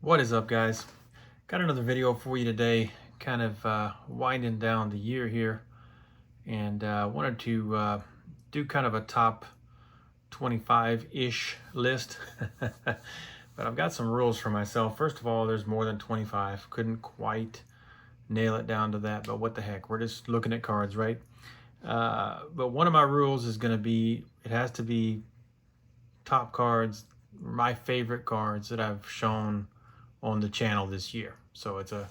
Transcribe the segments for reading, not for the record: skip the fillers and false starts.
What is up, guys? Got another video for you today, kind of winding down the year here, and wanted to do kind of a top 25-ish list. But I've got some rules for myself. First of all, there's more than 25. Couldn't quite nail it down to that, but what the heck? We're just looking at cards, right? But one of my rules is going to be, it has to be top cards, my favorite cards that I've shown on the channel this year. So it's a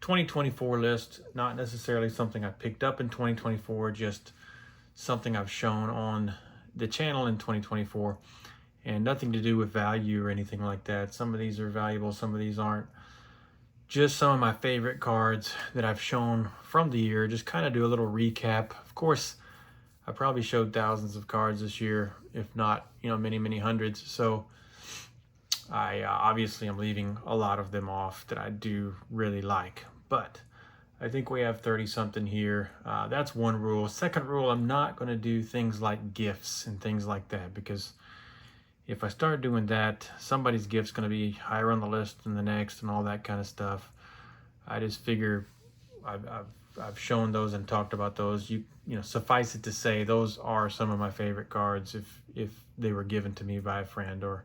2024 list, not necessarily something I picked up in 2024, just something I've shown on the channel in 2024, and nothing to do with value or anything like that. Some of these are valuable, some of these aren't. Just some of my favorite cards that I've shown from the year, just kind of do a little recap. Of course, I probably showed thousands of cards this year, if not, many hundreds. So I obviously am leaving a lot of them off that I do really like, but I think we have 30 something here. That's one rule. Second rule, I'm not going to do things like gifts and things like that, because if I start doing that, somebody's gift's going to be higher on the list than the next and all that kind of stuff. I just figure I've shown those and talked about those. Suffice it to say, those are some of my favorite cards if they were given to me by a friend or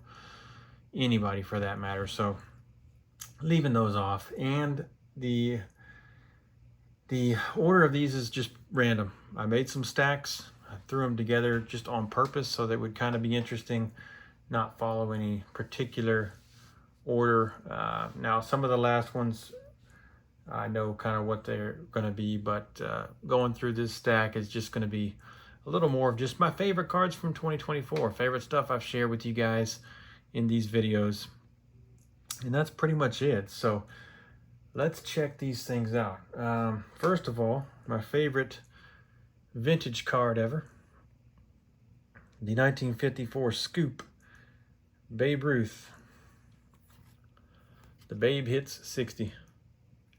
anybody for that matter. So leaving those off, and the order of these is just random. I made some stacks, I threw them together just on purpose so that would kind of be interesting, not follow any particular order. Now some of the last ones I know kind of what they're going to be, but going through this stack is just going to be a little more of just my favorite cards from 2024, favorite stuff I've shared with you guys in these videos, and that's pretty much it. So let's check these things out. First of all, my favorite vintage card ever, the 1954 Scoop Babe Ruth. The Babe hits 60.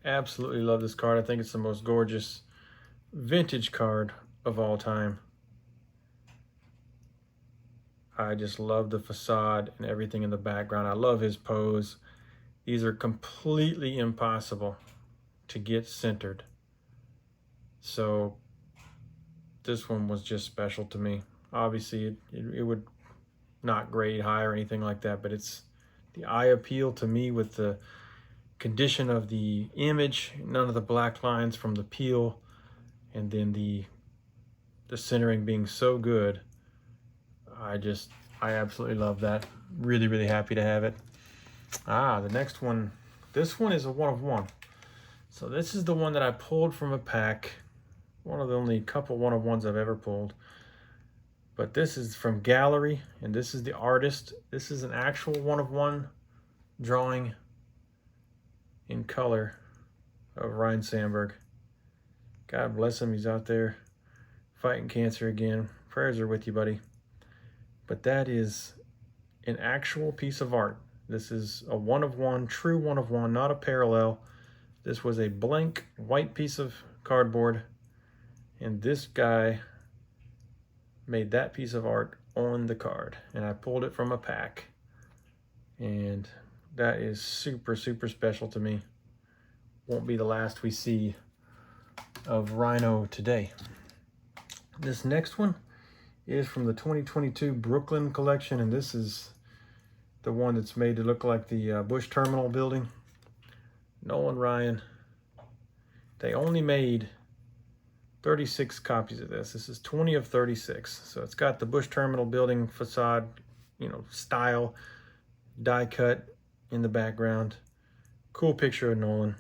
Absolutely love this card. I think it's the most gorgeous vintage card of all time. I just love the facade and everything in the background. I love his pose. These are completely impossible to get centered. So this one was just special to me. Obviously it would not grade high or anything like that, but it's the eye appeal to me with the condition of the image, none of the black lines from the peel, and then the centering being so good. I absolutely love that. Really happy to have it. The next one, this one is a one of one. So this is the one that I pulled from a pack. One of the only couple one of ones I've ever pulled. But this is from Gallery, and this is the artist. This is an actual one of one drawing in color of Ryan Sandberg. God bless him, he's out there fighting cancer again. Prayers are with you, buddy. But that is an actual piece of art. This is a one of one, true one of one, not a parallel. This was a blank white piece of cardboard, and this guy made that piece of art on the card, and I pulled it from a pack, and that is super special to me. Won't be the last we see of Rhino today. This next one is from the 2022 Brooklyn collection, and this is the one that's made to look like the Bush Terminal building. Nolan Ryan. They only made 36 copies of this. This is 20 of 36. So it's got the Bush Terminal building facade, style, die cut in the background. Cool picture of Nolan.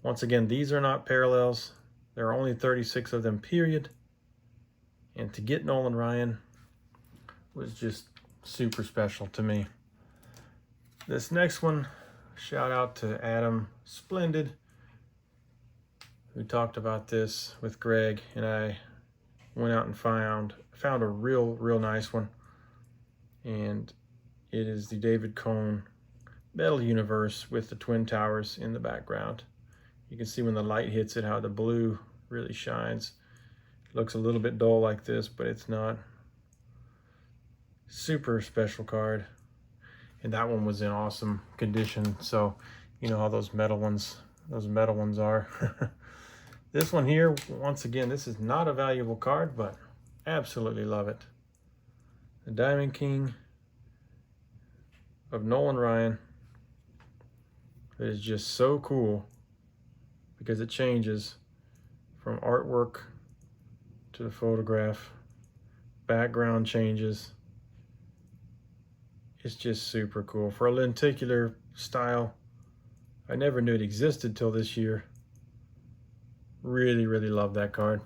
Once again, these are not parallels. There are only 36 of them, period. And to get Nolan Ryan was just super special to me. This next one, shout out to Adam Splendid, who talked about this with Greg, and I went out and found a real nice one. And it is the David Cohn Metal Universe with the Twin Towers in the background. You can see when the light hits it how the blue really shines. It looks a little bit dull like this, but it's not. Super special card. and that one was in awesome condition. So you know how those metal ones are. This one here, once again, this is not a valuable card, but absolutely love it. The Diamond King of Nolan Ryan. It is just so cool because it changes from artwork to the photograph. Background changes. It's just super cool. For a lenticular style, I never knew it existed till this year. Really, really love that card.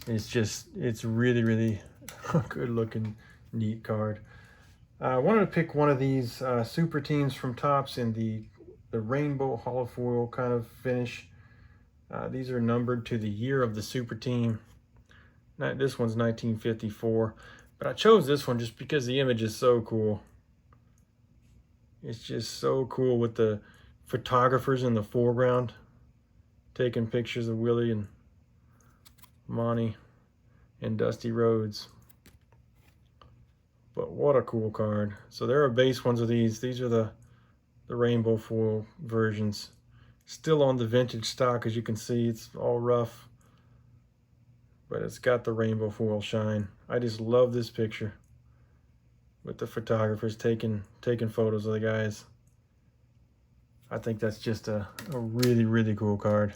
It's really, really good looking, neat card. I wanted to pick one of these super teams from Topps in the rainbow hollow foil kind of finish. These are numbered to the year of the super team. This one's 1954, but I chose this one just because the image is so cool. It's just so cool with the photographers in the foreground taking pictures of Willie and Monty and Dusty Rhodes. But what a cool card. So there are base ones of these. These are the rainbow foil versions. Still on the vintage stock, as you can see. It's all rough, but it's got the rainbow foil shine. I just love this picture with the photographers taking photos of the guys. I think that's just a really, really cool card.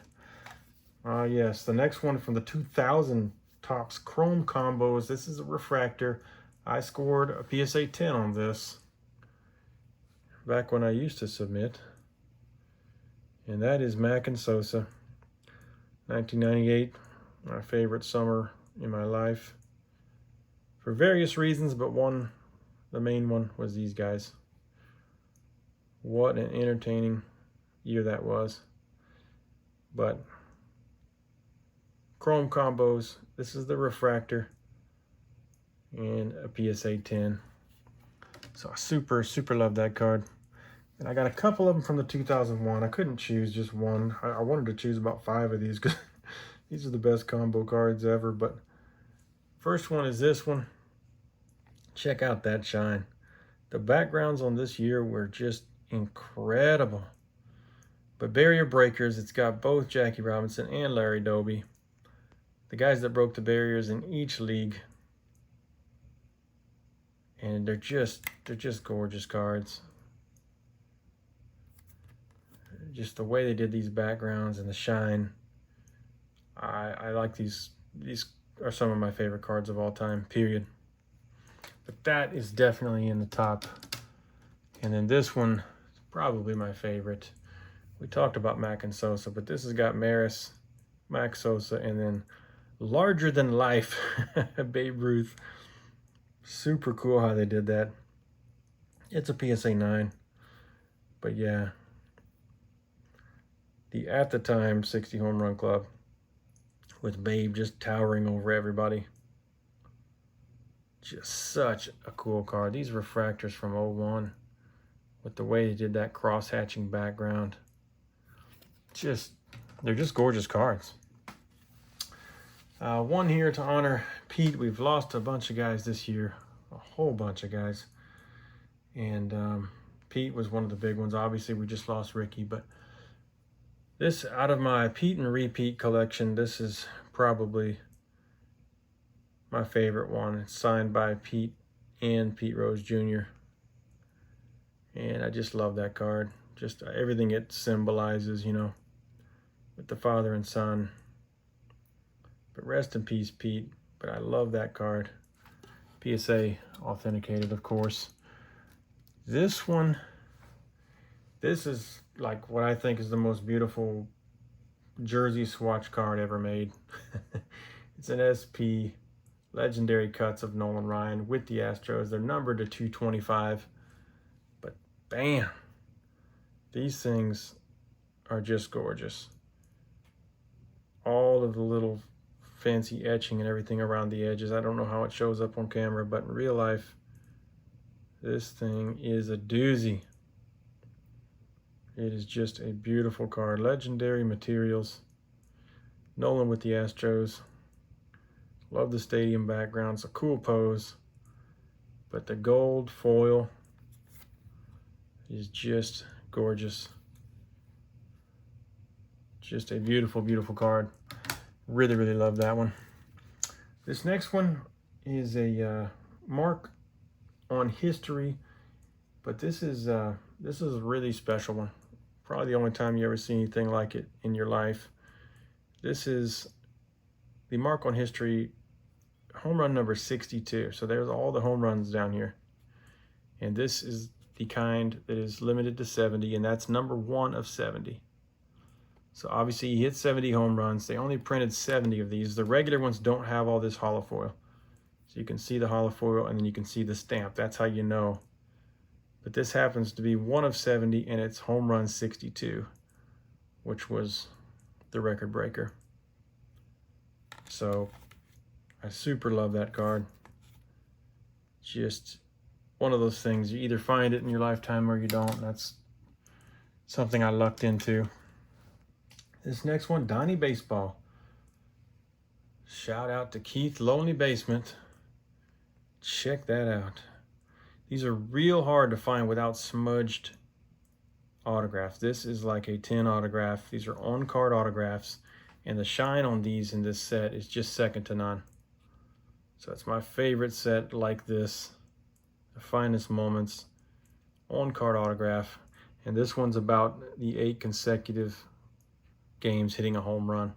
Yes, the next one from the 2000 Topps Chrome Combos. This is a refractor. I scored a PSA 10 on this back when I used to submit. And that is Mac and Sosa. 1998, my favorite summer in my life. For various reasons, but the main one was these guys. What an entertaining year that was. But Chrome Combos, this is the refractor and a PSA 10. So I super, super love that card. And I got a couple of them from the 2001. I couldn't choose just one. I wanted to choose about 5 of these because these are the best combo cards ever. But first one is this one. Check out that shine. The backgrounds on this year were just incredible. But barrier breakers, it's got both Jackie Robinson and Larry Doby. The guys that broke the barriers in each league. And they're just gorgeous cards. Just the way they did these backgrounds and the shine. I like these. These are some of my favorite cards of all time, period. But that is definitely in the top. And then this one is probably my favorite. We talked about Mac and Sosa, but this has got Maris, Mac Sosa, and then larger than life Babe Ruth. Super cool how they did that. It's a PSA 9. But yeah, the at the time 60 home run club with Babe just towering over everybody. Just such a cool card. These refractors from 01 with the way they did that cross hatching background. They're just gorgeous cards. One here to honor Pete. We've lost a bunch of guys this year, a whole bunch of guys. And Pete was one of the big ones. Obviously, we just lost Ricky, but this, out of my Pete and repeat collection, this is probably my favorite one. It's signed by Pete and Pete Rose Jr. And I just love that card. Just everything it symbolizes, you know, with the father and son. But rest in peace, Pete. But I love that card. PSA authenticated, of course. This one, this is like what I think is the most beautiful jersey swatch card ever made. It's an SP legendary cuts of Nolan Ryan with the Astros. They're numbered to 225. But bam, these things are just gorgeous. All of the little fancy etching and everything around the edges. I don't know how it shows up on camera, but in real life, this thing is a doozy. It is just a beautiful card. Legendary materials. Nolan with the Astros. Love the stadium background. It's a cool pose. But the gold foil is just gorgeous. Just a beautiful, beautiful card. Really, really love that one. This next one is a mark on history, but this is a really special one. Probably the only time you ever see anything like it in your life. This is the mark on history, home run number 62. So there's all the home runs down here. And this is the kind that is limited to 70, and that's number 1 of 70. So obviously he hit 70 home runs. They only printed 70 of these. The regular ones don't have all this hollow foil. So you can see the hollow foil and then you can see the stamp. That's how you know. But this happens to be 1 of 70 and it's home run 62, which was the record breaker. So I super love that card. Just one of those things. You either find it in your lifetime or you don't. That's something I lucked into. This next one, Donnie Baseball. Shout out to Keith, Lonely Basement. Check that out. These are real hard to find without smudged autographs. This is like a 10 autograph. These are on-card autographs, and the shine on these in this set is just second to none. So it's my favorite set like this. The finest moments, on-card autograph. And this one's about the 8 consecutive games hitting a home run.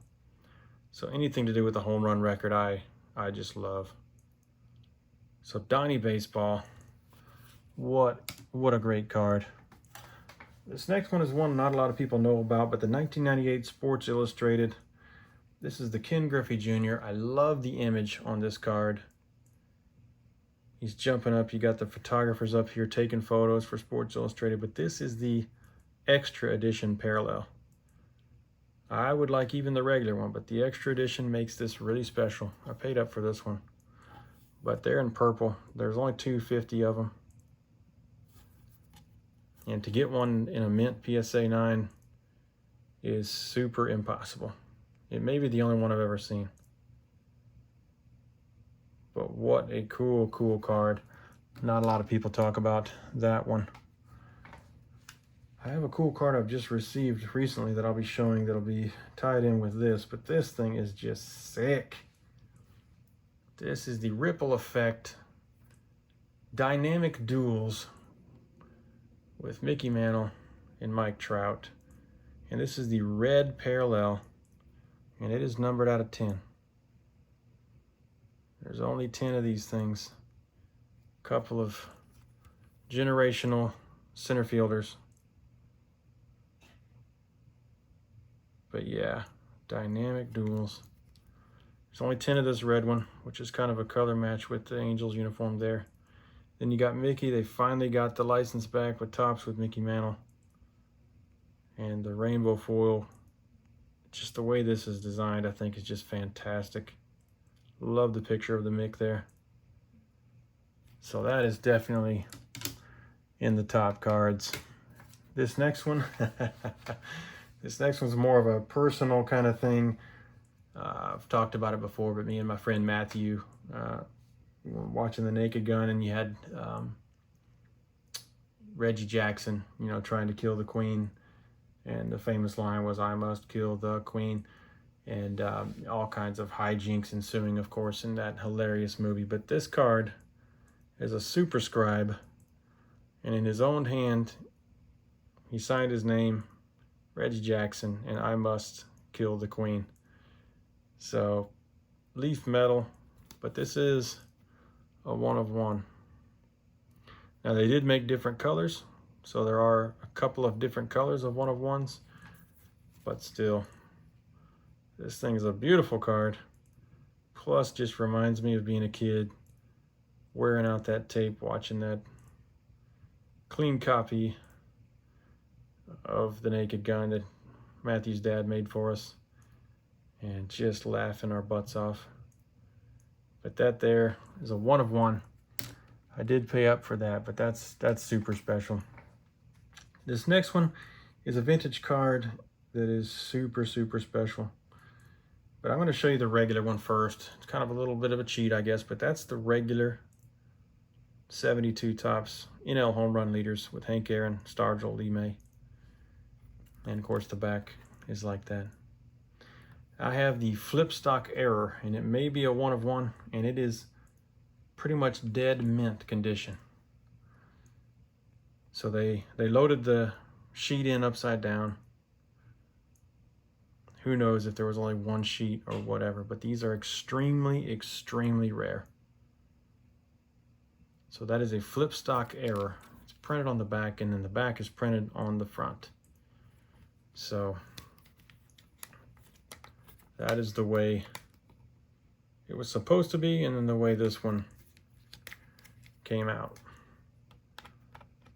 So anything to do with the home run record, I just love. So Donnie Baseball, what a great card. This next one is one not a lot of people know about, but the 1998 Sports Illustrated. This is the Ken Griffey Jr. I love the image on this card. He's jumping up. You got the photographers up here taking photos for Sports Illustrated, but this is the extra edition parallel. I would like even the regular one, but the extra edition makes this really special. I paid up for this one. But they're in purple. There's only 250 of them. And to get one in a mint PSA 9 is super impossible. It may be the only one I've ever seen. But what a cool, cool card. Not a lot of people talk about that one. I have a cool card I've just received recently that I'll be showing that'll be tied in with this, but this thing is just sick. This is the Ripple Effect Dynamic Duels with Mickey Mantle and Mike Trout. And this is the red parallel, and it is numbered out of 10. There's only 10 of these things. A couple of generational center fielders. But yeah, Dynamic Duels. There's only 10 of this red one, which is kind of a color match with the Angels uniform there. Then you got Mickey. They finally got the license back with tops with Mickey Mantle. And the rainbow foil, just the way this is designed, I think is just fantastic. Love the picture of the Mick there. So that is definitely in the top cards. This next one, this next one's more of a personal kind of thing. I've talked about it before, but me and my friend Matthew were watching The Naked Gun, and you had Reggie Jackson, you know, trying to kill the Queen. And the famous line was, "I must kill the Queen." And all kinds of hijinks ensuing, of course, in that hilarious movie. But this card is a superscribe, and in his own hand, he signed his name, Reggie Jackson, and "I must kill the Queen." So, leaf metal, but this is a 1 of 1. Now, they did make different colors, so there are a couple of different colors of 1 of 1s, but still, this thing is a beautiful card. Plus, just reminds me of being a kid, wearing out that tape, watching that clean copy of The Naked Gun that Matthew's dad made for us, and just laughing our butts off. But that there is a 1 of 1. I did pay up for that, but that's super special. This next one is a vintage card that is super, super special. But I'm going to show you the regular one first. It's kind of a little bit of a cheat, I guess, but that's the regular 72 tops NL home run leaders with Hank Aaron, Stargell, Lee May. And of course the back is like that. I have the flip stock error, and it may be a 1 of 1, and it is pretty much dead mint condition. So they loaded the sheet in upside down. Who knows if there was only one sheet or whatever, but these are extremely, extremely rare. So that is a flip stock error. It's printed on the back, and then the back is printed on the front. So that is the way it was supposed to be, and then the way this one came out.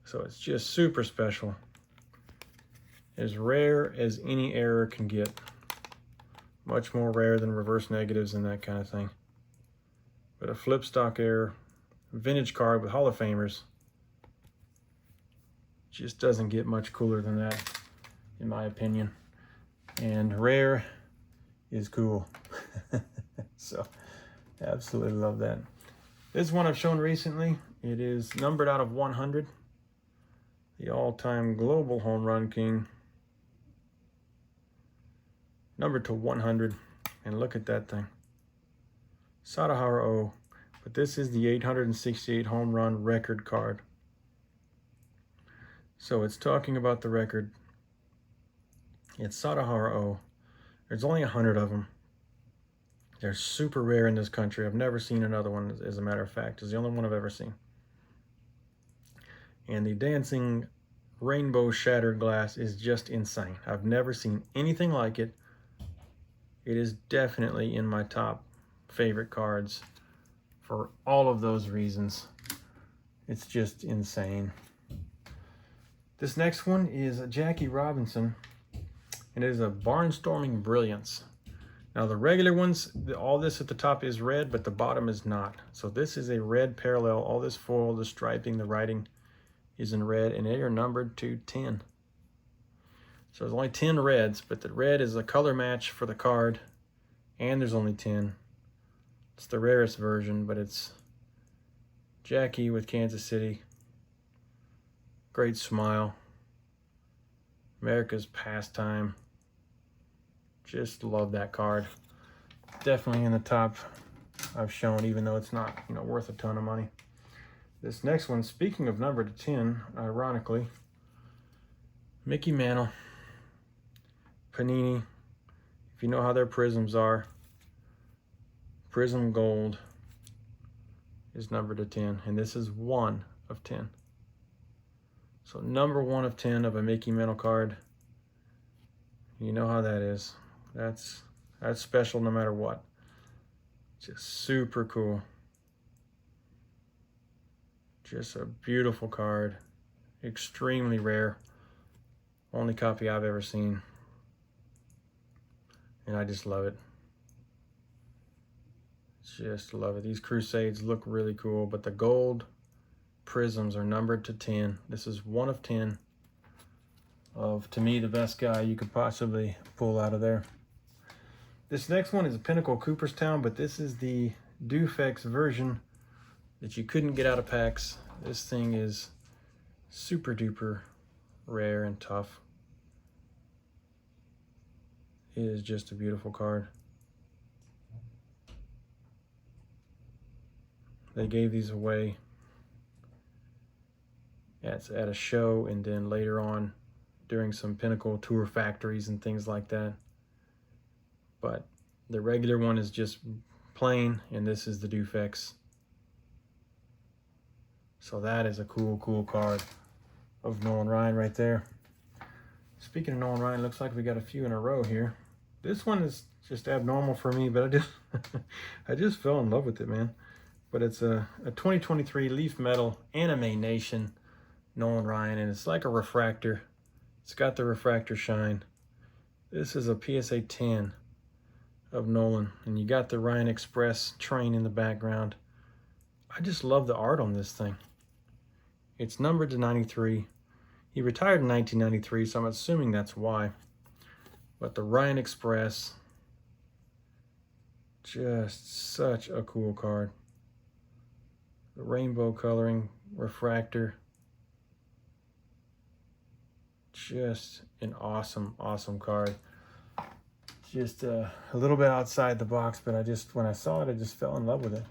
So it's just super special. As rare as any error can get. Much more rare than reverse negatives and that kind of thing. But a flip stock error, vintage card with Hall of Famers, just doesn't get much cooler than that, in my opinion. And rare is cool. So absolutely love that. This one I've shown recently. It is numbered out of 100. The all-time global home run king. Numbered to 100. And look at that thing. Sadahara O. But this is the 868 home run record card. So it's talking about the record. It's Sadahara O. There's only 100 of them. They're super rare in this country. I've never seen another one, as a matter of fact. It's the only one I've ever seen. And the dancing rainbow shattered glass is just insane. I've never seen anything like it. It is definitely in my top favorite cards for all of those reasons. It's just insane. This next one is a Jackie Robinson, and it is a Barnstorming Brilliance. Now the regular ones, all this at the top is red, but the bottom is not. So this is a red parallel. All this foil, the striping, the writing is in red, and they are numbered to 10. So there's only 10 reds, but the red is a color match for the card, and there's only 10. It's the rarest version, but it's Jackie with Kansas City. Great smile. America's pastime. Just love that card. Definitely in the top I've shown, even though it's not, worth a ton of money. This next one, speaking of number to 10, ironically, Mickey Mantle, Panini. If you know how their prisms are, Prism Gold is numbered to 10, and this is 1 of 10. So number 1 of 10 of a Mickey Mantle card. You know how that is. That's special no matter what. Just super cool. Just a beautiful card. Extremely rare. Only copy I've ever seen. And I just love it. Just love it. These Crusades look really cool, but the gold prisms are numbered to 10. This is 1 of 10 of, to me, the best guy you could possibly pull out of there. This next one is a Pinnacle Cooperstown, but this is the Dufex version that you couldn't get out of packs. This thing is super duper rare and tough. It is just a beautiful card. They gave these away at a show, and then later on during some Pinnacle tour factories and things like that. But the regular one is just plain, and this is the Dufex. So that is a cool, cool card of Nolan Ryan right there. Speaking of Nolan Ryan, looks like we got a few in a row here. This one is just abnormal for me, but I just fell in love with it, man. But it's a 2023 Leaf Metal Anime Nation Nolan Ryan, and it's like a refractor. It's got the refractor shine. This is a PSA 10 of Nolan, and you got the Ryan Express train in the background. I just love the art on this thing. It's numbered to 93. He retired in 1993, so I'm assuming that's why. But the Ryan Express, just such a cool card. The rainbow coloring, refractor. Just an awesome, awesome card. Just a little bit outside the box, but when I saw it, I just fell in love with it.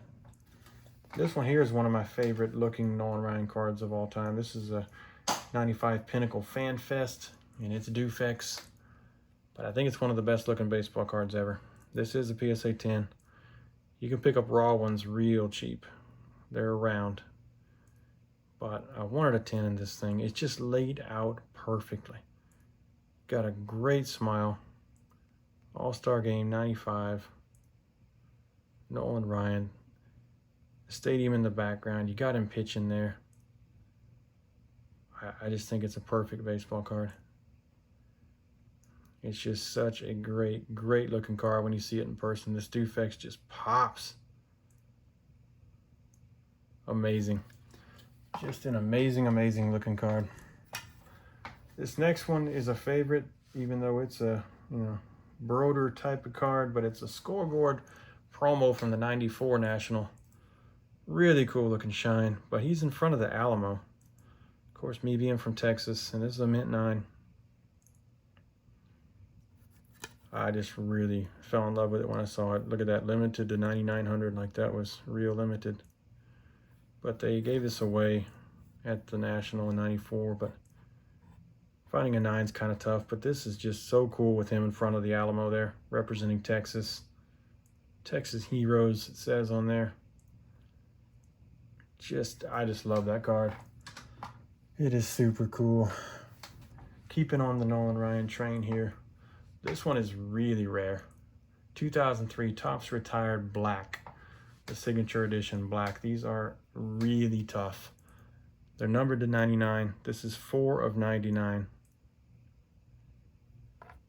This one here is one of my favorite looking Nolan Ryan cards of all time. This is a 95 Pinnacle Fan Fest, and it's Dufex, but I think it's one of the best looking baseball cards ever. This is a PSA 10. You can pick up raw ones real cheap. They're around, but I wanted a 10 in this thing. It's just laid out perfectly. Got a great smile. All-Star Game 95. Nolan Ryan. The stadium in the background. You got him pitching there. I just think it's a perfect baseball card. It's just such a great, great looking card when you see it in person. This Dufex just pops. Amazing. Just an amazing, amazing looking card. This next one is a favorite, even though it's a, Broder type of card, but it's a scoreboard promo from the 94 National. Really cool looking shine, but he's in front of the Alamo. Of course, me being from Texas, and this is a mint 9. I just really fell in love with it when I saw it. Look at that, limited to 9,900, like that was real limited. But they gave this away at the National in 94, but finding a 9's kind of tough, but this is just so cool with him in front of the Alamo there, representing Texas. Texas Heroes, it says on there. I just love that card. It is super cool. Keeping on the Nolan Ryan train here. This one is really rare. 2003 Topps Retired Black. The signature edition black. These are really tough. They're numbered to 99. This is 4 of 99.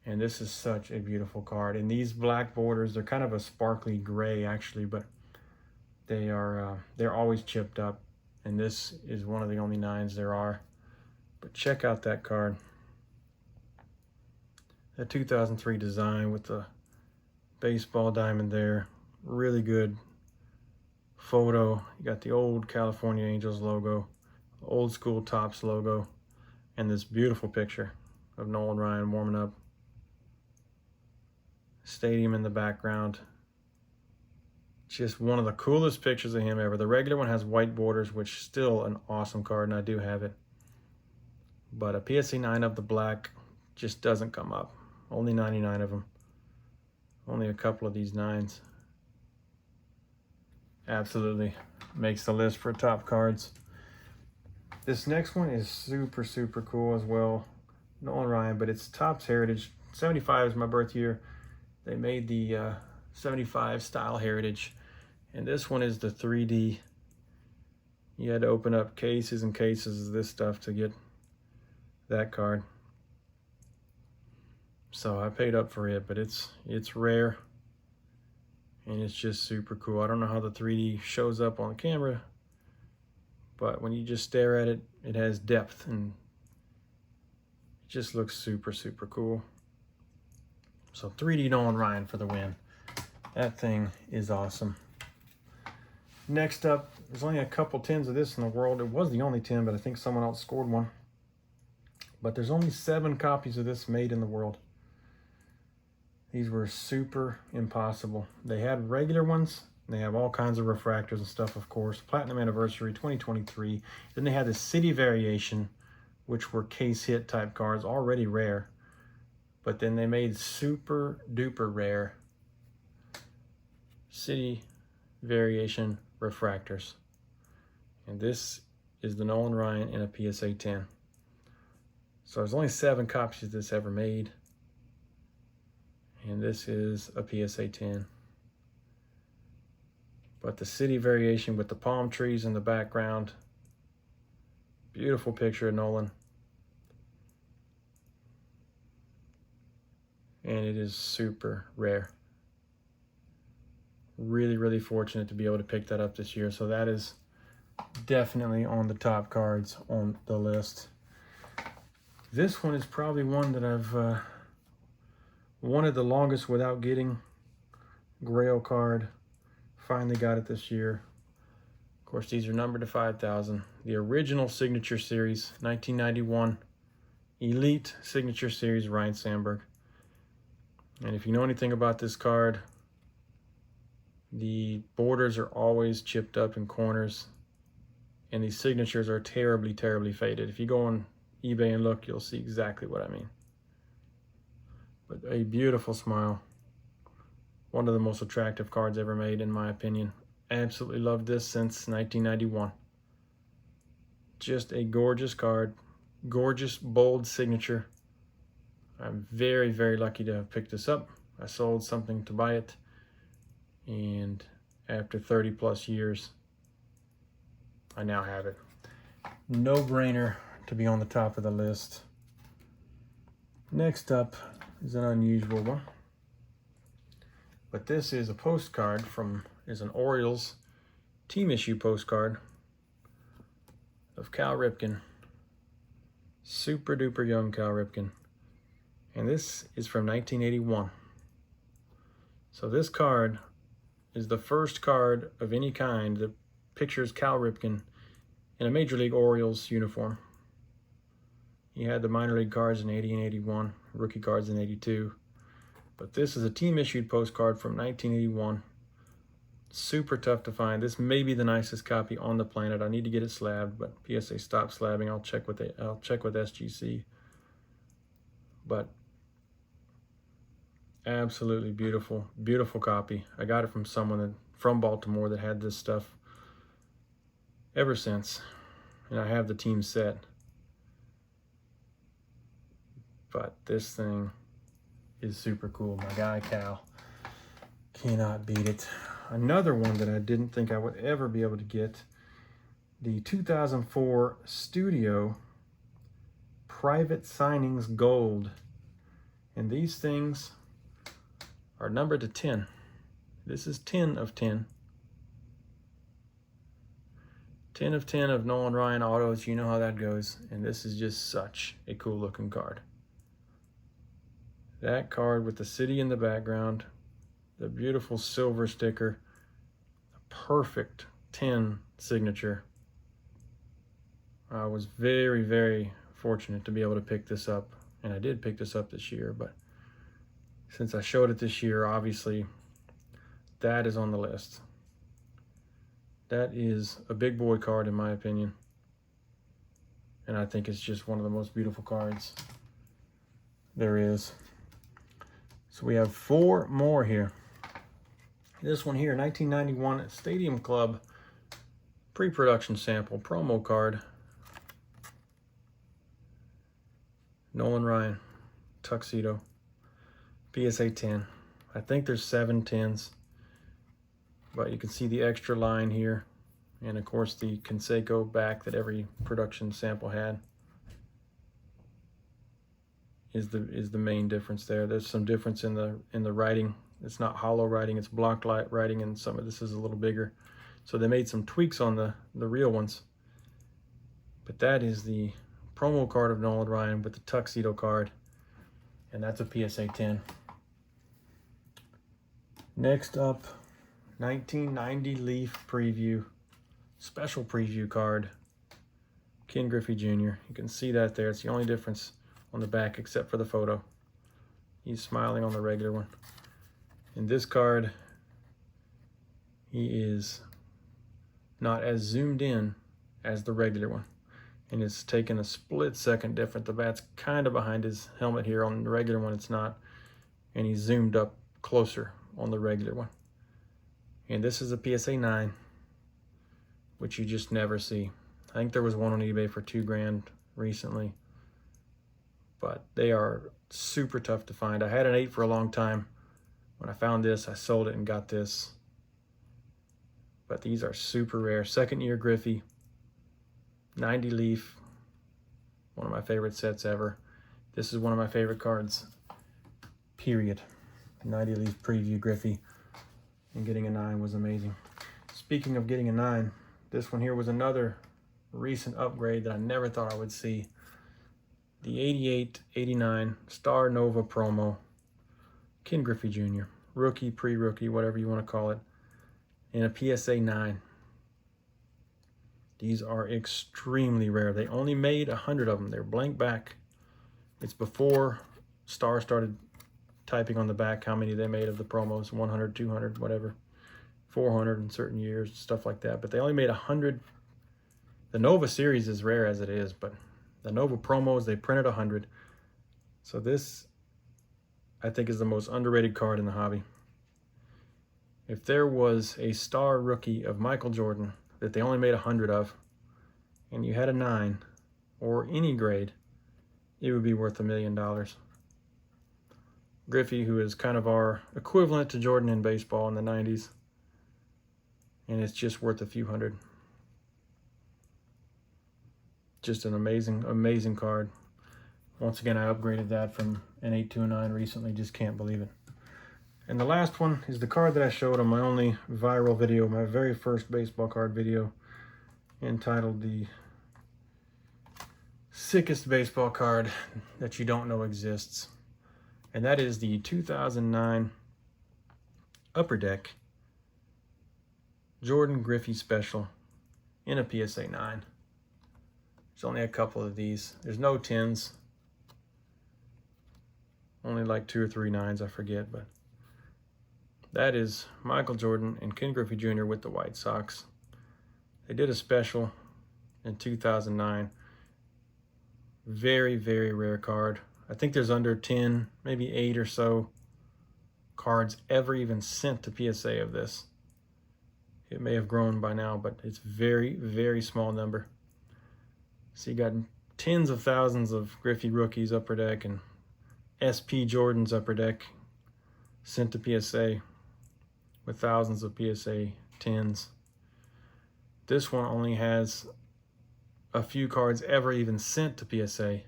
And this is such a beautiful card. And these black borders, they're kind of a sparkly gray actually, but they're always chipped up. And this is one of the only 9s there are. But check out that card. The 2003 design with the baseball diamond there. Really good photo. You got the old California Angels logo, old school Topps logo, and this beautiful picture of Nolan Ryan warming up. Stadium in the background. Just one of the coolest pictures of him ever. The regular one has white borders, which is still an awesome card, and I do have it. But a PSA 9 of the black just doesn't come up. Only 99 of them. Only a couple of these 9s. Absolutely makes the list for top cards. This next one is super, super cool as well. Nolan Ryan, but it's Topps Heritage. 75 is my birth year. They made the 75 style Heritage. And this one is the 3D. You had to open up cases and cases of this stuff to get that card. So I paid up for it, but it's rare. And it's just super cool. I don't know how the 3D shows up on the camera, but when you just stare at it, it has depth and it just looks super, super cool. So 3D Nolan Ryan for the win. That thing is awesome. Next up, there's only a couple 10s of this in the world. It was the only 10, but I think someone else scored one. But there's only 7 copies of this made in the world. These were super impossible. They had regular ones. They have all kinds of refractors and stuff, of course. Platinum Anniversary 2023. Then they had the City Variation, which were case hit type cards, already rare. But then they made super duper rare City Variation refractors. And this is the Nolan Ryan in a PSA 10. So there's only 7 copies of this ever made. And this is a PSA 10. But the City Variation with the palm trees in the background. Beautiful picture of Nolan. And it is super rare. Really, really fortunate to be able to pick that up this year. So that is definitely on the top cards on the list. This one is probably one that I've wanted the longest without getting. Grail card. Finally got it this year. Of course, these are numbered to 5,000. the original Signature Series, 1991 Elite Signature Series Ryan Sandberg. And if you know anything about this card, the borders are always chipped up in corners, and these signatures are terribly, terribly faded. If you go on eBay and look, you'll see exactly what I mean. But a beautiful smile. One of the most attractive cards ever made, in my opinion. Absolutely loved this since 1991. Just a gorgeous card. Gorgeous, bold signature. I'm very, very lucky to have picked this up. I sold something to buy it. And after 30 plus years, I now have it. No brainer to be on the top of the list. Next up is an unusual one. But this is a postcard is an Orioles team issue postcard of Cal Ripken. Super duper young Cal Ripken. And this is from 1981. So this card is the first card of any kind that pictures Cal Ripken in a Major League Orioles uniform. He had the minor league cards in 80 and 81, rookie cards in 82. But this is a team-issued postcard from 1981. Super tough to find. This may be the nicest copy on the planet. I need to get it slabbed, but PSA stopped slabbing. I'll check with SGC. But absolutely beautiful, beautiful copy. I got it from someone from Baltimore that had this stuff ever since, and I have the team set. But this thing is super cool. My guy Cal, cannot beat it. Another one that I didn't think I would ever be able to get, the 2004 Studio Private Signings Gold. And these things are numbered to 10. This is 10 of 10. 10 of 10 of Nolan Ryan autos. You know how that goes. And this is just such a cool looking card. That card with the city in the background, the beautiful silver sticker, a perfect 10 signature. I was very, very fortunate to be able to pick this up. And I did pick this up this year, but since I showed it this year, obviously, that is on the list. That is a big boy card in my opinion. And I think it's just one of the most beautiful cards there is. So we have 4 more here. This one here, 1991 Stadium Club pre-production sample promo card. Nolan Ryan, tuxedo, PSA 10. I think there's 7 10s, but you can see the extra line here, and of course the Conseco back that every production sample had is the main difference there. There's some difference in the writing. It's not hollow writing, it's block light writing, and some of this is a little bigger. So they made some tweaks on the real ones. But that is the promo card of Nolan Ryan with the tuxedo card, and that's a PSA 10. Next up, 1990 Leaf preview, special preview card, Ken Griffey Jr. You can see that there. It's the only difference on the back except for the photo. He's smiling on the regular one. In this card, he is not as zoomed in as the regular one. And it's taken a split second different. The bat's kind of behind his helmet here. On the regular one, it's not. And he's zoomed up closer on the regular one. And this is a PSA 9, which you just never see. I think there was one on eBay for $2,000 recently. But they are super tough to find. I had an 8 for a long time. When I found this, I sold it and got this. But these are super rare. Second year Griffey, 90 Leaf, one of my favorite sets ever. This is one of my favorite cards, period. 90 Leaf preview Griffey, and getting a 9 was amazing. Speaking of getting a 9, this one here was another recent upgrade that I never thought I would see. The 88-89 Star Nova promo, Ken Griffey Jr., rookie, pre-rookie, whatever you want to call it, in a PSA 9. These are extremely rare. They only made 100 of them. They're blank back. It's before Star started typing on the back how many they made of the promos, 100, 200, whatever, 400 in certain years, stuff like that. But they only made 100. The Nova series is rare as it is, but the Nova promos, they printed 100. So this, I think, is the most underrated card in the hobby. If there was a star rookie of Michael Jordan that they only made 100 of, and you had a 9 or any grade, it would be worth $1 million. Griffey, who is kind of our equivalent to Jordan in baseball in the 90s, and it's just worth a few hundred. Just an amazing, amazing card. Once again, I upgraded that from an 8 to a 9 recently. Just can't believe it. And the last one is the card that I showed on my only viral video, my very first baseball card video, entitled The Sickest Baseball Card That You Don't Know Exists. And that is the 2009 Upper Deck Jordan Griffey Special in a PSA 9. There's only a couple of these. There's no 10s. Only like 2 or 3 9s, I forget. But that is Michael Jordan and Ken Griffey Jr. with the White Sox. They did a special in 2009. Very, very rare card. I think there's under 10, maybe 8 or so cards ever even sent to PSA of this. It may have grown by now, but it's very, very small number. So you got tens of thousands of Griffey rookies Upper Deck and SP Jordan's Upper Deck sent to PSA with thousands of PSA 10s. This one only has a few cards ever even sent to PSA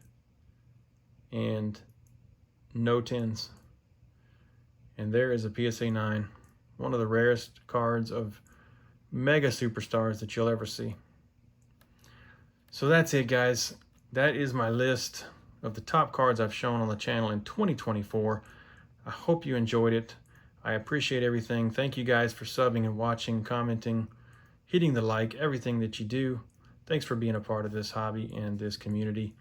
and no 10s. And there is a PSA 9, one of the rarest cards of mega superstars that you'll ever see. So that's it, guys. That is my list of the top cards I've shown on the channel in 2024. I hope you enjoyed it. I appreciate everything. Thank you guys for subbing and watching, commenting, hitting the like, everything that you do. Thanks for being a part of this hobby and this community.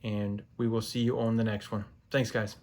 And we will see you on the next one. Thanks, guys.